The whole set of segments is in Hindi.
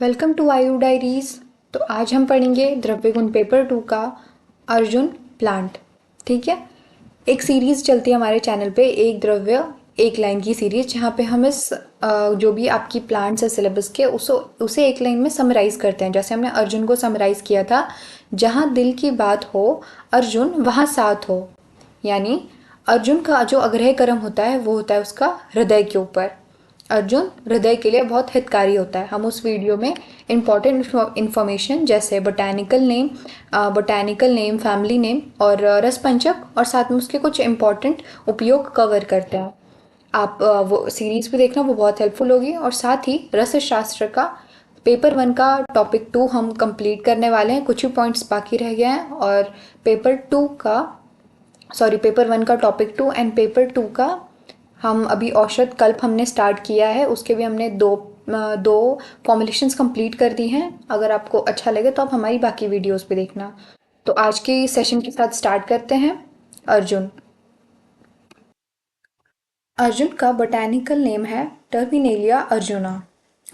वेलकम टू आयु डायरीज। तो आज हम पढ़ेंगे द्रव्य गुण पेपर 2 का अर्जुन प्लांट। ठीक है, एक सीरीज़ चलती है हमारे चैनल पे, एक द्रव्य एक लाइन की सीरीज़, जहाँ पे हम इस जो भी आपकी प्लांट्स है सिलेबस के उसे एक लाइन में समराइज़ करते हैं। जैसे हमने अर्जुन को समराइज़ किया था, जहाँ दिल की बात हो अर्जुन वहाँ साथ हो, यानी अर्जुन का जो अग्रह कर्म होता है वो होता है उसका हृदय के ऊपर। अर्जुन हृदय के लिए बहुत हितकारी होता है। हम उस वीडियो में इम्पॉर्टेंट इन्फॉर्मेशन जैसे बोटैनिकल नेम, फैमिली नेम और रसपंचक और साथ में उसके कुछ इम्पॉर्टेंट उपयोग कवर करते हैं। आप वो सीरीज़ भी देखना, वो बहुत हेल्पफुल होगी। और साथ ही रस शास्त्र का पेपर 1 का टॉपिक 2 हम कंप्लीट करने वाले हैं, कुछ ही पॉइंट्स बाकी रह गए हैं। और पेपर 1 का टॉपिक 2 एंड पेपर 2 का हम अभी औषध कल्प हमने स्टार्ट किया है, उसके भी हमने दो फॉर्मुलेशंस कंप्लीट कर दी हैं। अगर आपको अच्छा लगे तो आप हमारी बाकी वीडियोस भी देखना। तो आज के सेशन के साथ स्टार्ट करते हैं। अर्जुन अर्जुन का बोटैनिकल नेम है टर्मिनेलिया अर्जुना।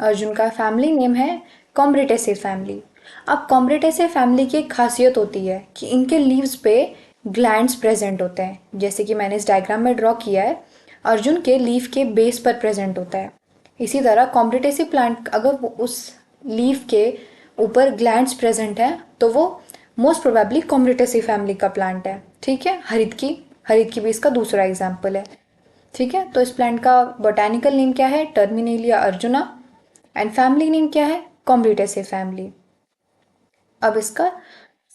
अर्जुन का फैमिली नेम है कॉम्ब्रेटेसे फैमिली। अब कॉम्ब्रेटेसे फैमिली की एक खासियत होती है कि इनके लीव्स पे ग्लैंड्स प्रेजेंट होते हैं, जैसे कि मैंने इस डायग्राम में ड्रॉ किया है। अर्जुन के लीफ के बेस पर प्रेजेंट होता है। इसी तरह कॉम्ब्रेटेसे प्लांट अगर वो उस लीफ के ऊपर ग्लैंड्स प्रेजेंट हैं तो वो मोस्ट प्रोबेबली कॉम्ब्रेटेसे फैमिली का प्लांट है। ठीक है, हरित की भी इसका दूसरा एग्जाम्पल है। ठीक है, तो इस प्लांट का बोटैनिकल नेम क्या है? Terminalia arjuna. And family name क्या है? कॉम्ब्रेटेसे फैमिली। अब इसका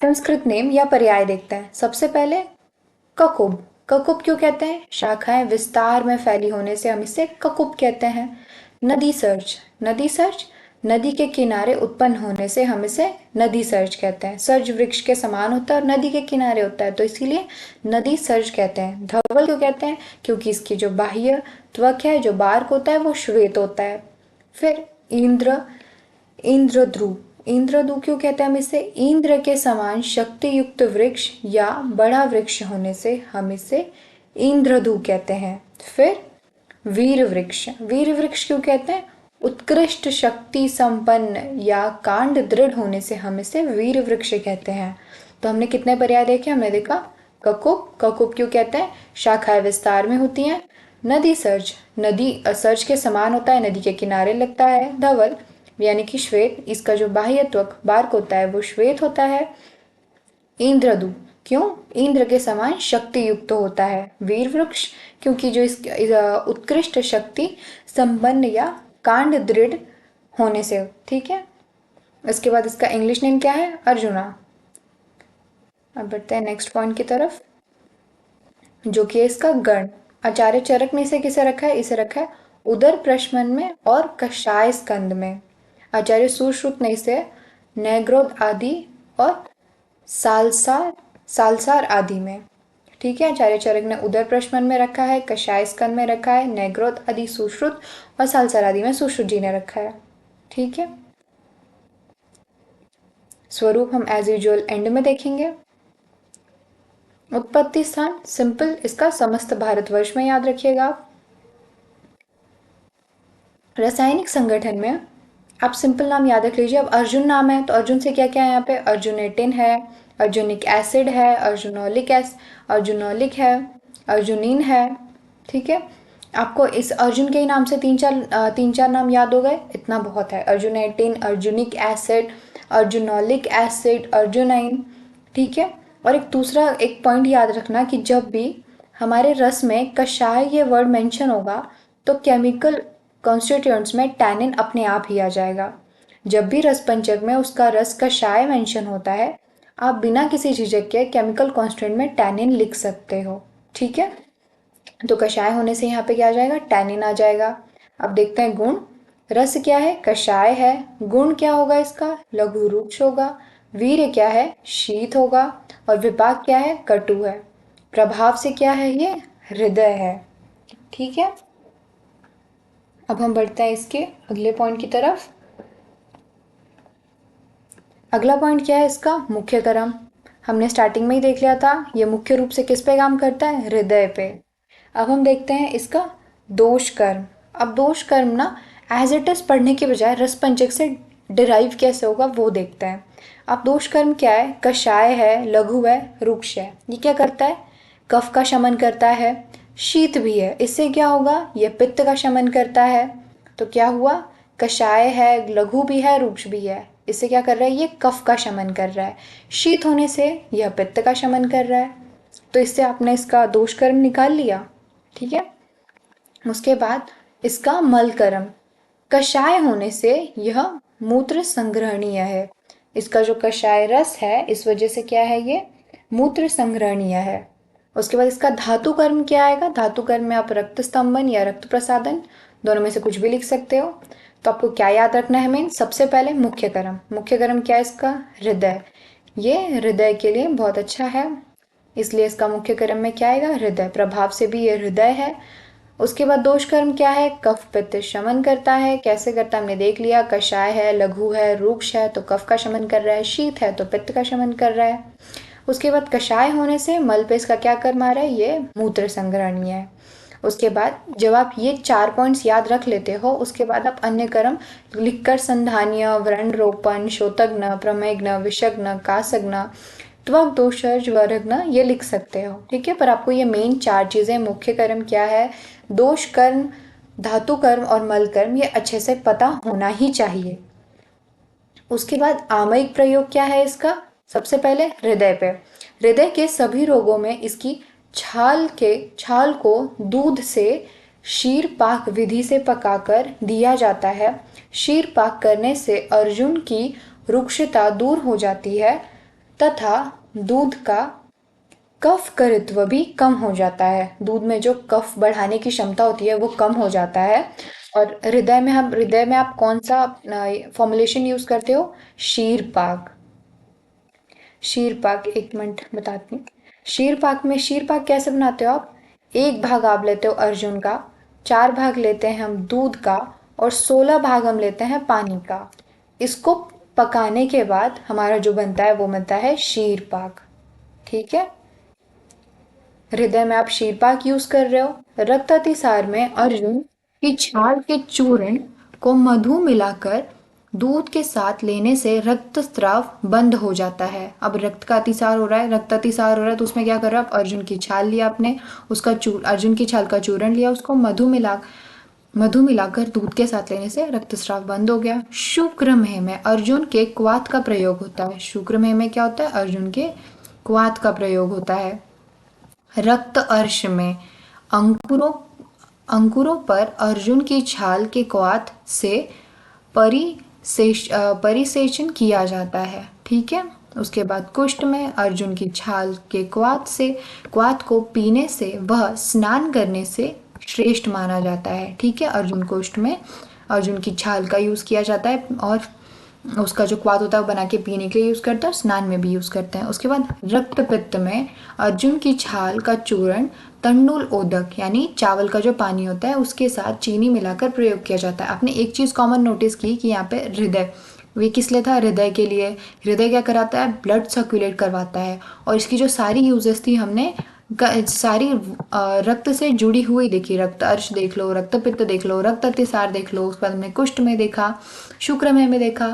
संस्कृत नेम या पर्याय देखते हैं। सबसे पहले ककुब। ककुब क्यों कहते हैं? शाखाएं विस्तार में फैली होने से हम इसे ककुब कहते हैं। नदी सर्ज। नदी सर्ज नदी के किनारे उत्पन्न होने से हम इसे नदी सर्ज कहते हैं। सर्ज वृक्ष के समान होता है और नदी के किनारे होता है, तो इसीलिए नदी सर्ज कहते हैं। धवल क्यों कहते हैं? क्योंकि इसकी जो बाह्य त्वक है, जो बार्क होता है, वो श्वेत होता है। फिर इंद्र इंद्रद्रुव। इंद्रद्रुव क्यों कहते हैं हम इसे? इंद्र के समान शक्ति युक्त वृक्ष या बड़ा वृक्ष होने से हम इसे इंद्रद्रुव कहते हैं। फिर वीर वृक्ष। वीर वृक्ष क्यों कहते हैं? उत्कृष्ट शक्ति संपन्न या कांड दृढ़ होने से हम इसे वीर वृक्ष कहते हैं। तो हमने कितने पर्याय देखे? हमने देखा ककुब। ककुब क्यों कहते हैं? शाखाएं विस्तार में होती हैं। नदी सर्ज। नदी सर्ज के समान होता है, नदी के किनारे लगता है। धवल यानी कि श्वेत, इसका जो बाह्य त्वक बार्क होता है वो श्वेत होता है। इंद्रदू क्यों? इंद्र के समान शक्ति युक्त होता है। वीर वृक्ष क्योंकि जो इस उत्कृष्ट शक्ति संपन्न या कांड दृढ़ होने से। ठीक है, इसके बाद इसका इंग्लिश नेम क्या है? अर्जुना। अब बढ़ते हैं नेक्स्ट पॉइंट की तरफ, जो कि है इसका गण। आचार्य चरक ने इसे किसे रखा है? इसे रखा है उदर प्रशमन में और कषाय स्कंद में। आचार्य सुश्रुत ने इसे नैग्रोध आदि और सालसार सालसार आदि में। ठीक है, आचार्य चरक ने उदर प्रशमन में रखा है, कषाय स्कंद में रखा है, नैग्रोध आदि सुश्रुत और सालसार आदि में सुश्रुत जी ने रखा है। ठीक है, स्वरूप हम एज यूजुअल एंड में देखेंगे। उत्पत्ति स्थान सिंपल, इसका समस्त भारतवर्ष में याद रखिएगा आप। रासायनिक संगठन में आप सिंपल नाम याद रख लीजिए। अब अर्जुन नाम है तो अर्जुन से क्या क्या है यहाँ पे? अर्जुनेटिन है, अर्जुनिक एसिड है, अर्जुनोलिक है, अर्जुनिन है। ठीक है, आपको इस अर्जुन के ही नाम से तीन चार नाम याद हो गए, इतना बहुत है। अर्जुनेटिन, अर्जुनिक एसिड, अर्जुनोलिक एसिड, अर्जुनाइन। ठीक है, और एक पॉइंट याद रखना कि जब भी हमारे रस में कषाय ये वर्ड मेंशन होगा तो केमिकल कॉन्स्टिट्यूएंट्स में टैनिन अपने आप ही आ जाएगा। जब भी रस पंचक में उसका रस कषाय मेंशन होता है, आप बिना किसी झिझक के केमिकल कॉन्स्टिट्यूएंट में टैनिन लिख सकते हो। ठीक है, तो कषाय होने से यहाँ पे क्या आ जाएगा? टैनिन आ जाएगा। अब देखते हैं गुण। रस क्या है? कषाय है। गुण क्या होगा इसका? लघु रुक्ष होगा। वीर्य क्या है? शीत होगा। और विपाक क्या है? कटु है। प्रभाव से क्या है? ये हृदय है। ठीक है, अब हम बढ़ते हैं इसके अगले पॉइंट की तरफ। अगला पॉइंट क्या है इसका? मुख्य कर्म। हमने स्टार्टिंग में ही देख लिया था, ये मुख्य रूप से किस पे काम करता है? हृदय पे। अब हम देखते हैं इसका दोष कर्म। अब दोष कर्म ना एज इट इज पढ़ने के बजाय रस पंचक से डिराइव कैसे होगा वो देखते हैं। अब दोष कर्म क्या है? कषाय है, लघु है, रुक्ष है। ये क्या करता है? कफ का शमन करता है, शीत भी है। इससे क्या होगा? ये पित्त का शमन करता है। तो क्या हुआ? कषाय है, लघु भी है, रुक्ष भी है। इससे क्या कर रहा है? ये कफ का शमन कर रहा है। शीत होने से यह पित्त का शमन कर रहा है। तो इससे आपने इसका दोष कर्म निकाल लिया। ठीक है। उसके बाद इसका मल कर्म, कषाय होने से यह मूत्र संग्रहणीय है। इसका जो कषाय रस है इस वजह से क्या है? ये मूत्र संग्रहणीय है। उसके बाद इसका धातु कर्म क्या आएगा? धातु कर्म में आप रक्त स्तंभन या रक्त प्रसादन दोनों में से कुछ भी लिख सकते हो। तो आपको क्या याद रखना है? मेन सबसे पहले मुख्य कर्म। मुख्य कर्म क्या है इसका? हृदय। ये हृदय के लिए बहुत अच्छा है, इसलिए इसका मुख्य कर्म में क्या आएगा? हृदय। प्रभाव से भी ये हृदय है। उसके बाद दोष कर्म क्या है? कफ पित्त शमन करता है। कैसे करता है हमने देख लिया। कषाय है, लघु है, रुक्ष है तो कफ का शमन कर रहा है, शीत है तो पित्त का शमन कर रहा है। उसके बाद कषाय होने से मल पे इसका क्या कर्म आ रहा है? ये मूत्र संग्रहणीय है। उसके बाद जब आप ये 4 पॉइंट्स याद रख लेते हो उसके बाद आप अन्य कर्म लिखकर संधान्य, व्रण रोपण, शोतघ्न, प्रमेघ्न, विषघ्न, कासघ्न, त्वक दोषज, वरघ्न ये लिख सकते हो। ठीक है। पर आपको ये मेन 4 चीज़ें, मुख्य कर्म क्या है, दोष कर्म, धातु कर्म और मल कर्म, ये अच्छे से पता होना ही चाहिए। उसके बाद आमयिक प्रयोग क्या है इसका? सबसे पहले हृदय पे। हृदय के सभी रोगों में इसकी छाल को दूध से शीर पाक विधि से पकाकर दिया जाता है। शीर पाक करने से अर्जुन की रुक्षता दूर हो जाती है तथा दूध का कफ करित्व भी कम हो जाता है। दूध में जो कफ बढ़ाने की क्षमता होती है वो कम हो जाता है। और हृदय में आप कौन सा फॉर्मुलेशन यूज करते हो? शीर पाक। शीर पाक, एक मिनट बताती हूँ। शीर पाक कैसे बनाते हो आप? 1 भाग आप लेते हो अर्जुन का, 4 भाग लेते हैं हम दूध का और 16 भाग हम लेते हैं पानी का। इसको पकाने के बाद हमारा जो बनता है वो बनता है शीर पाक। ठीक है। हृदय में आप शीरपाक यूज कर रहे हो। रक्त अतिसार में अर्जुन की छाल के चूर्ण को मधु मिलाकर दूध के साथ लेने से रक्तस्राव बंद हो जाता है। अब रक्त का अतिसार हो रहा है, रक्त अतिसार हो रहा है तो उसमें क्या कर रहे हो आप? अर्जुन की छाल लिया आपने, उसका अर्जुन की छाल का चूर्ण लिया, उसको मधु मिलाकर दूध के साथ लेने से रक्तस्राव बंद हो गया। शुक्रमेह में अर्जुन के क्वाथ का प्रयोग होता है। शुक्रमेह में क्या होता है? अर्जुन के क्वाथ का प्रयोग होता है। रक्त अर्श में अंकुरों पर अर्जुन की छाल के क्वाथ से परिसेचन किया जाता है। ठीक है। उसके बाद कुष्ठ में अर्जुन की छाल के क्वाथ को पीने से वह स्नान करने से श्रेष्ठ माना जाता है। ठीक है। अर्जुन कुष्ठ में अर्जुन की छाल का यूज किया जाता है और उसका जो क्वाथ होता है वो बना के पीने के लिए यूज करते हैं और स्नान में भी यूज करते हैं। उसके बाद रक्त पित्त में अर्जुन की छाल का चूर्ण तंडुल ओदक यानी चावल का जो पानी होता है उसके साथ चीनी मिलाकर प्रयोग किया जाता है। आपने एक चीज कॉमन नोटिस की कि यहाँ पे हृदय, वे किस लिए था? हृदय के लिए। हृदय क्या कराता है? ब्लड सर्कुलेट करवाता है। और इसकी जो सारी यूजेस थी हमने सारी रक्त से जुड़ी हुई देखी। रक्त अर्श देख लो, रक्त पित्त देख लो, रक्त अतिसार देख लो, उसके बाद हमने कुष्ठ में देखा, शुक्रमेह में देखा।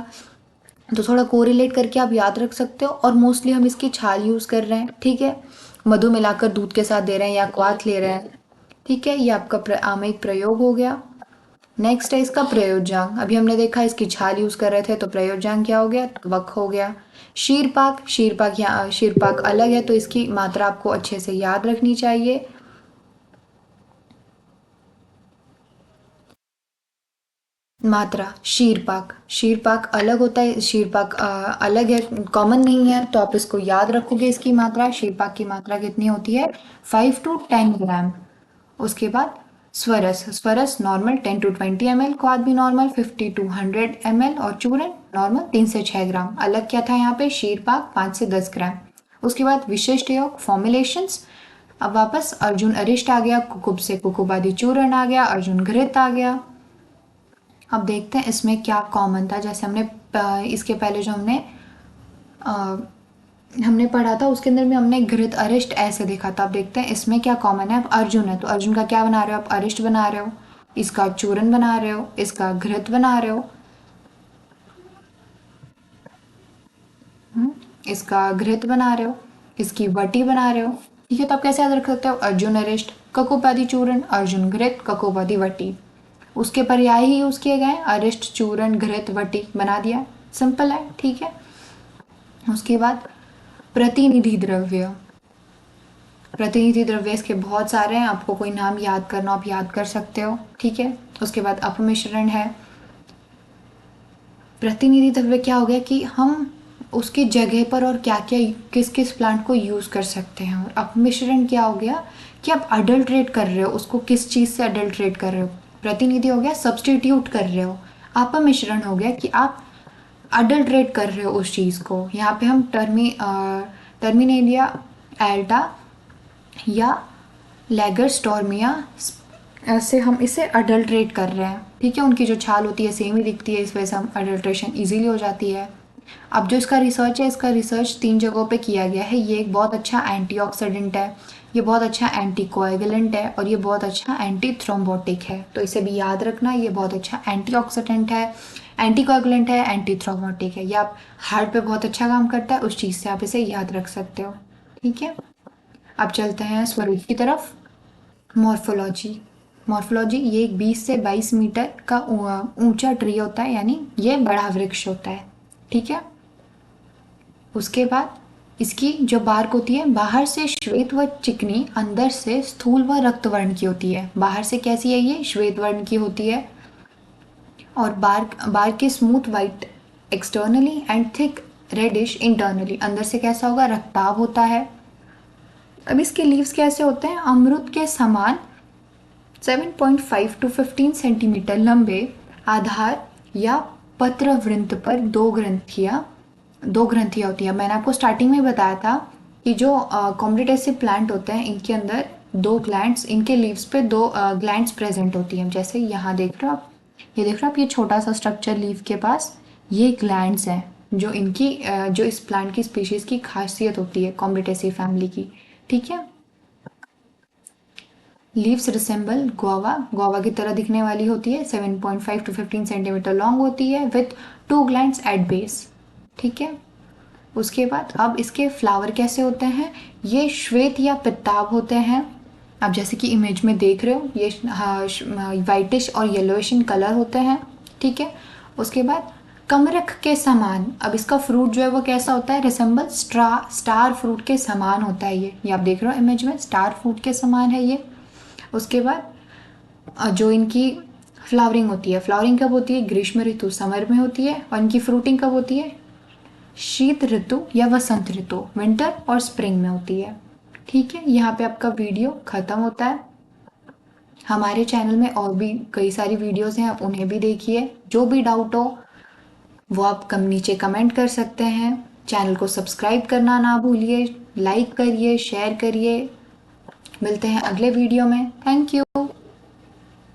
तो थोड़ा कोरिलेट करके आप याद रख सकते हो। और मोस्टली हम इसकी छाल यूज कर रहे हैं। ठीक है। मधु मिलाकर दूध के साथ दे रहे हैं या क्वाथ ले रहे हैं। ठीक है। ये आपका आमयिक प्रयोग हो गया। नेक्स्ट है इसका प्रयोज्यांग। अभी हमने देखा इसकी छाल यूज कर रहे थे तो प्रयोज्यांग क्या हो गया? त्वक हो गया। शीरपाक अलग है तो इसकी मात्रा आपको अच्छे से याद रखनी चाहिए। मात्रा शीरपाक अलग होता है। शीरपाक अलग है, कॉमन नहीं है तो आप इसको याद रखोगे। इसकी मात्रा, शीरपाक की मात्रा कितनी होती है? 5 to 10 ग्राम। उसके बाद स्वरस नॉर्मल 10 to 20 ml, क्वाथ भी नॉर्मल 50 to 100 ml और चूर्ण नॉर्मल 3 से 6 ग्राम। अलग क्या था यहाँ पे? शीरपाक 5 से 10 ग्राम। उसके बाद विशिष्ट योग फॉर्मुलेशंस। अब वापस अर्जुन अरिष्ट आ गया, कुकुब से कुकुबादि चूर्ण आ गया, अर्जुन घृत आ गया। अब देखते हैं इसमें क्या कॉमन था। जैसे हमने इसके पहले जो हमने पढ़ा था उसके अंदर में हमने घृत अरिष्ट ऐसे देखा था। अब देखते हैं इसमें क्या कॉमन है। अब अर्जुन है तो अर्जुन का क्या बना रहे हो आप? अरिष्ट बना रहे हो, इसका चूर्ण बना रहे हो, इसका घृत बना रहे हो। इसका घृत बना रहे हो, इसकी वटी बना रहे हो, ठीक है। तो आप कैसे याद रख सकते हो, अर्जुन अरिष्ट ककोपादि चूर्ण, अर्जुन घृत ककोपादि वटी। उसके पर्याय ही यूज किए गए, अरिष्ट चूर्ण घृत वटी बना दिया, सिंपल है, ठीक है। उसके बाद प्रतिनिधि द्रव्य, प्रतिनिधि द्रव्य इसके बहुत सारे हैं, आपको कोई नाम याद करना आप याद कर सकते हो, ठीक है। उसके बाद अपमिश्रण है। प्रतिनिधि द्रव्य क्या हो गया कि हम उसकी जगह पर और क्या क्या किस किस प्लांट को यूज़ कर सकते हैं। और अपमिश्रण क्या हो गया कि आप अडल्ट्रेट कर रहे हो उसको, किस चीज़ से अडल्ट्रेट कर रहे हो। प्रतिनिधि हो गया सब्सटीट्यूट कर रहे हो, अपमिश्रण हो गया कि आप अडल्ट्रेट कर रहे हो उस चीज़ को। यहाँ पे हम टर्मिनेलिया एल्टा या लेगरस्टोर्मिया से हम इसे अडल्ट्रेट कर रहे हैं, ठीक है। उनकी जो छाल होती है सेम ही दिखती है, इस वजह से हम अडल्ट्रेशन इजीली हो जाती है। अब जो इसका रिसर्च है, इसका रिसर्च 3 जगहों पे किया गया है। ये एक बहुत अच्छा एंटीऑक्सीडेंट है, ये बहुत अच्छा एंटीकोएगुलेंट है और ये बहुत अच्छा एंटी थ्रोम्बोटिक है। तो इसे भी याद रखना, ये बहुत अच्छा एंटीऑक्सीडेंट है, एंटीकोएगुलेंट है, एंटी थ्रोम्बोटिक है। ये आप हार्ट पे बहुत अच्छा काम करता है, उस चीज़ से आप इसे याद रख सकते हो, ठीक है। अब चलते हैं स्वरूप की तरफ। मॉर्फोलॉजी, मॉर्फोलॉजी ये एक 20 से 22 मीटर का ऊंचा ट्री होता है, यानी ये बड़ा वृक्ष होता है, ठीक है। उसके बाद इसकी जो बार्क होती है बाहर से श्वेत व चिकनी, अंदर से स्थूल व रक्त वर्ण की होती है। बाहर से कैसी है, ये श्वेत वर्ण की होती है। और बार्क की smooth white externally and thick reddish internally, अंदर से कैसा होगा, रक्ताभ होता है। अब इसके लीव्स कैसे होते हैं, अमरूद के समान 7.5 to 15 सेंटीमीटर लंबे, आधार या पत्र वृंत पर दो ग्रंथियाँ होती हैं। मैंने आपको स्टार्टिंग में बताया था कि जो कॉम्बिडेटिव प्लांट होते हैं इनके अंदर दो ग्लैंड्स, इनके लीव्स पे दो ग्लैंड्स प्रेजेंट होती हैं। जैसे यहाँ देख रहे हो आप, ये देख रहे हो आप, ये छोटा सा स्ट्रक्चर लीव के पास, ये ग्लैंड्स हैं जो इनकी जो इस प्लांट की स्पीशीज की खासियत होती है कॉम्बिडेटिव फैमिली की, ठीक है। लीव्स रिसेंबल गुआवा, गुआवा की तरह दिखने वाली होती है, 7.5 to 15 सेंटीमीटर लॉन्ग होती है, विथ 2 ग्लैंड्स एट बेस, ठीक है। उसके बाद अब इसके फ्लावर कैसे होते हैं, ये श्वेत या पित्ताभ होते हैं। आप जैसे कि इमेज में देख रहे हो, ये वाइटिश और येलोइश इन कलर होते हैं, ठीक है। उसके बाद कमरख के समान, अब इसका फ्रूट जो है वो कैसा होता है, रिसेंबल स्टार फ्रूट के समान होता है। ये आप देख रहे हो इमेज में, स्टार फ्रूट के समान है ये। उसके बाद जो इनकी फ्लावरिंग होती है, फ्लावरिंग कब होती है, ग्रीष्म ऋतु समर में होती है। और इनकी फ्रूटिंग कब होती है, शीत ऋतु या वसंत ऋतु विंटर और स्प्रिंग में होती है, ठीक है। यहाँ पे आपका वीडियो ख़त्म होता है। हमारे चैनल में और भी कई सारी वीडियोस हैं, आप उन्हें भी देखिए। जो भी डाउट हो वो आप नीचे कमेंट कर सकते हैं। चैनल को सब्सक्राइब करना ना भूलिए, लाइक करिए, शेयर करिए। मिलते हैं अगले वीडियो में, थैंक यू।